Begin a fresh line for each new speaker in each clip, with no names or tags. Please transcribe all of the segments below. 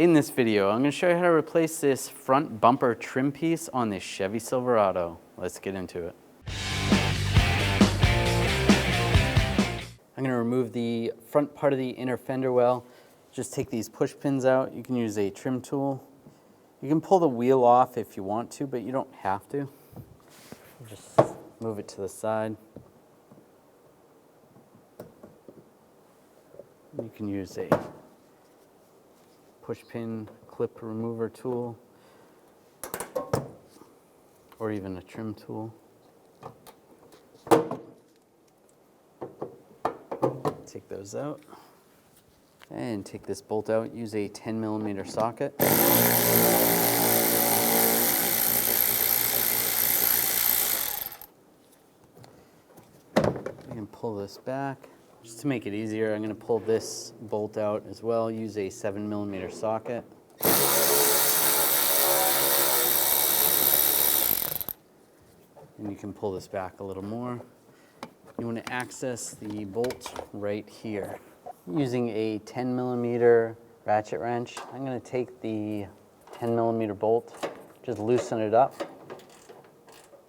In this video, I'm going to show you how to replace this front bumper trim piece on this Chevy Silverado. Let's get into it. I'm going to remove the front part of the inner fender well. Just take these push pins out. You can use a trim tool. You can pull the wheel off if you want to, but you don't have to. Just move it to the side. You can use a push pin clip remover tool or even a trim tool. Take those out and take this bolt out. Use a 10mm socket. You can pull this back. Just to make it easier, I'm going to pull this bolt out as well. Use a 7mm socket. And you can pull this back a little more. You want to access the bolt right here. Using a 10mm ratchet wrench, I'm going to take the 10mm bolt, just loosen it up.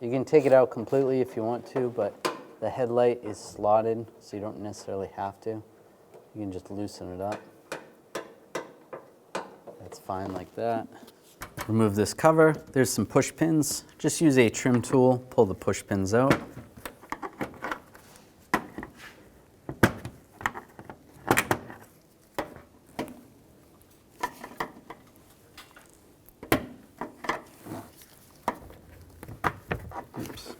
You can take it out completely if you want to, but the headlight is slotted, so you don't necessarily have to. You can just loosen it up. That's fine like that. Remove this cover. There's some push pins. Just use a trim tool, pull the push pins out. Oops.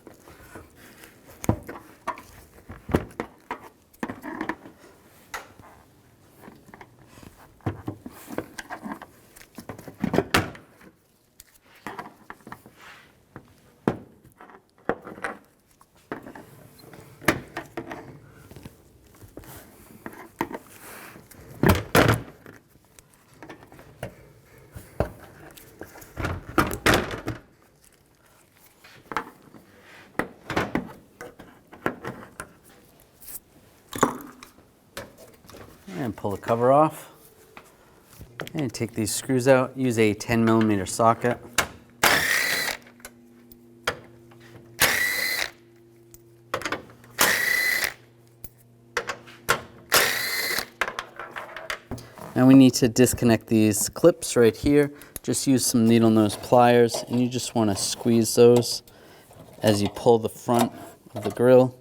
And pull the cover off. And take these screws out. Use a 10mm socket. Now we need to disconnect these clips right here. Just use some needle nose pliers, and you just want to squeeze those as you pull the front of the grill.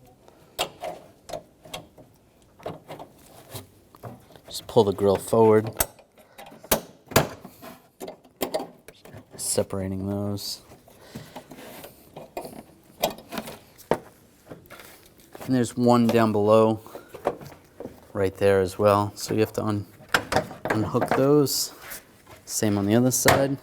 Just pull the grill forward, separating those. And there's one down below right there as well, so you have to unhook those. Same on the other side.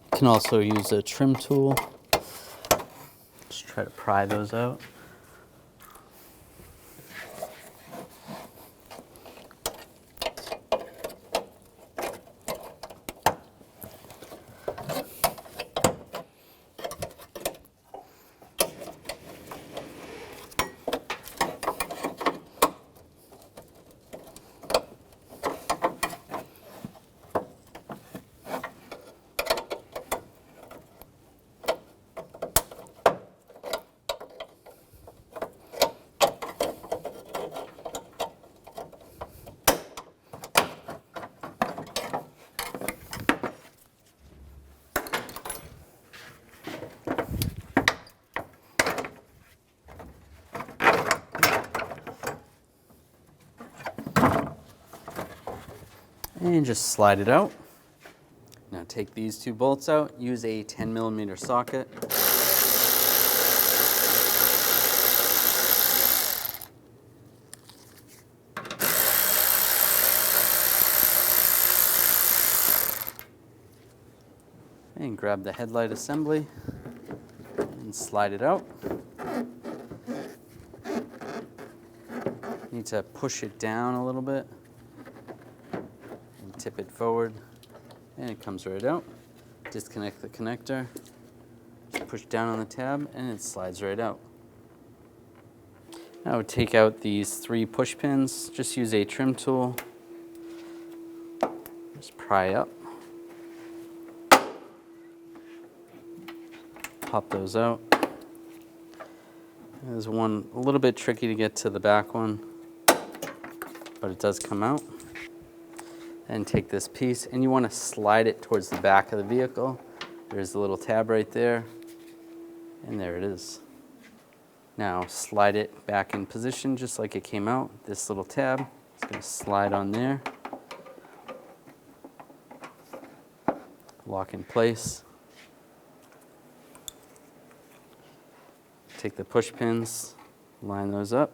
You can also use a trim tool. Just try to pry those out. And just slide it out. Now take these two bolts out, use a 10mm socket. And grab the headlight assembly and slide it out. You need to push it down a little bit. tip it forward, and it comes right out. Disconnect the connector, just push down on the tab, and it slides right out. Now take out these 3 push pins. Just use a trim tool. Just pry up. Pop those out. There's one a little bit tricky to get to the back one, but it does come out. And take this piece, and you want to slide it towards the back of the vehicle. There's a little tab right there, and there it is. Now slide it back in position just like it came out. This little tab is going to slide on there. Lock in place. Take the push pins, line those up,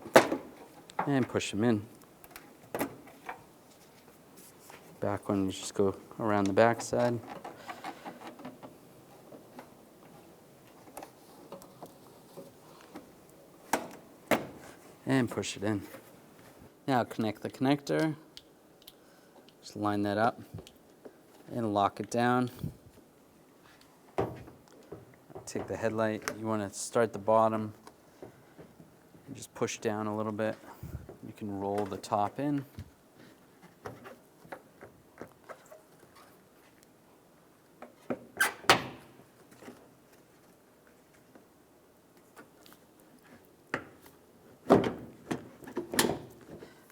and push them in. Back one, you just go around the back side. And push it in. Now connect the connector. Just line that up and lock it down. Take the headlight. You want to start the bottom and just push down a little bit. You can roll the top in.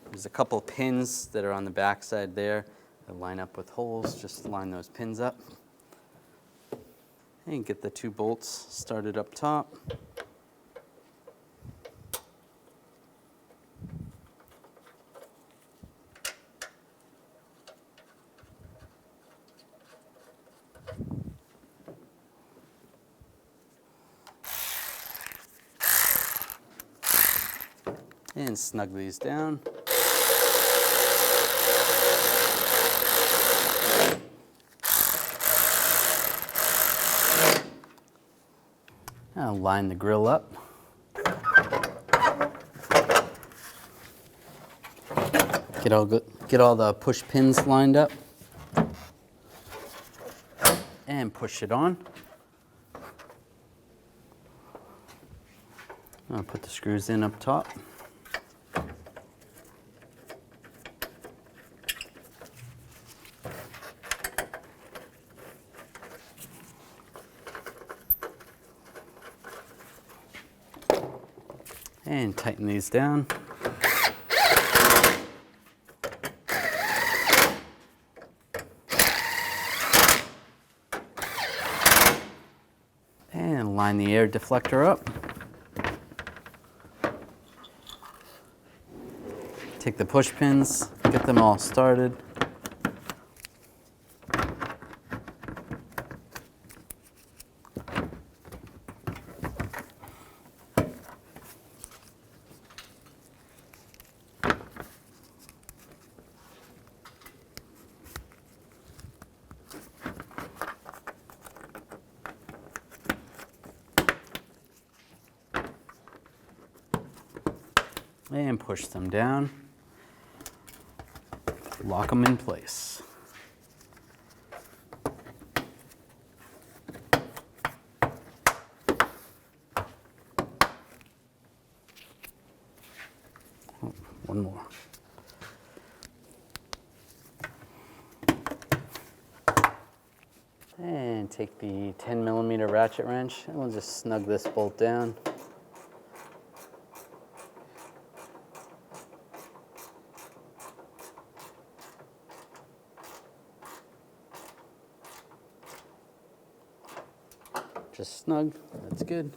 There's a couple pins that are on the back side there that line up with holes. Just line those pins up. And get the 2 bolts started up top. And snug these down. Now line the grill up. Get all the push pins lined up. And push it on. I'll put the screws in up top. And tighten these down. And line the air deflector up. Take the push pins, get them all started. And push them down, lock them in place. Oh, one more. And take the 10mm ratchet wrench, and we'll just snug this bolt down. Just snug, that's good.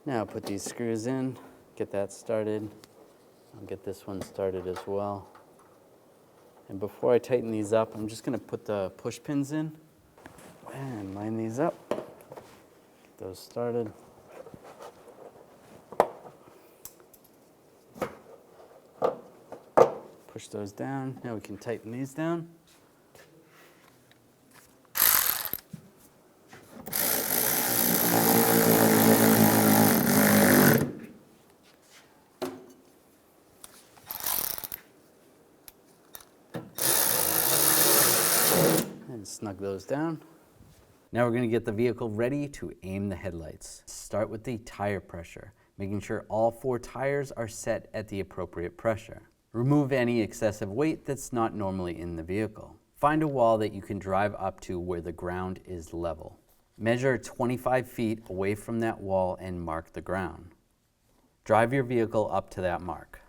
Now put these screws in, get that started. I'll get this one started as well. And before I tighten these up, I'm just gonna put the push pins in and line these up. Get those started. Push those down. Now we can tighten these down. and snug those down. Now we're going to get the vehicle ready to aim the headlights. Start with the tire pressure, making sure all 4 tires are set at the appropriate pressure. Remove any excessive weight that's not normally in the vehicle. Find a wall that you can drive up to where the ground is level. Measure 25 feet away from that wall and mark the ground. Drive your vehicle up to that mark.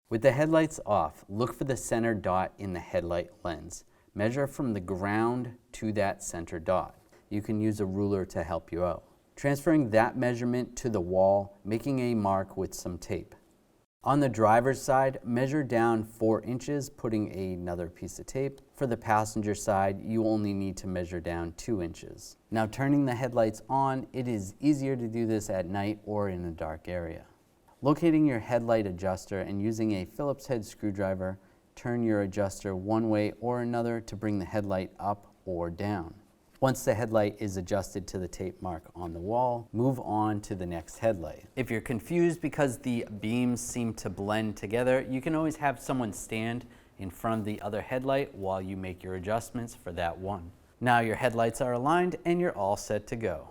With the headlights off, look for the center dot in the headlight lens. Measure from the ground to that center dot. You can use a ruler to help you out. Transferring that measurement to the wall, making a mark with some tape. On the driver's side, measure down 4 inches, putting another piece of tape. For the passenger side, you only need to measure down 2 inches. Now turning the headlights on, it is easier to do this at night or in a dark area. Locating your headlight adjuster and using a Phillips head screwdriver, turn your adjuster one way or another to bring the headlight up or down. Once the headlight is adjusted to the tape mark on the wall, move on to the next headlight. If you're confused because the beams seem to blend together, you can always have someone stand in front of the other headlight while you make your adjustments for that one. Now your headlights are aligned and you're all set to go.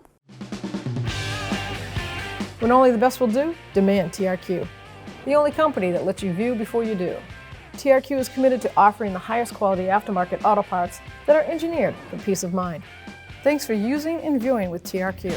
When only the best will do, demand TRQ. The only company that lets you view before you do. TRQ is committed to offering the highest quality aftermarket auto parts that are engineered for peace of mind. Thanks for using and viewing with TRQ.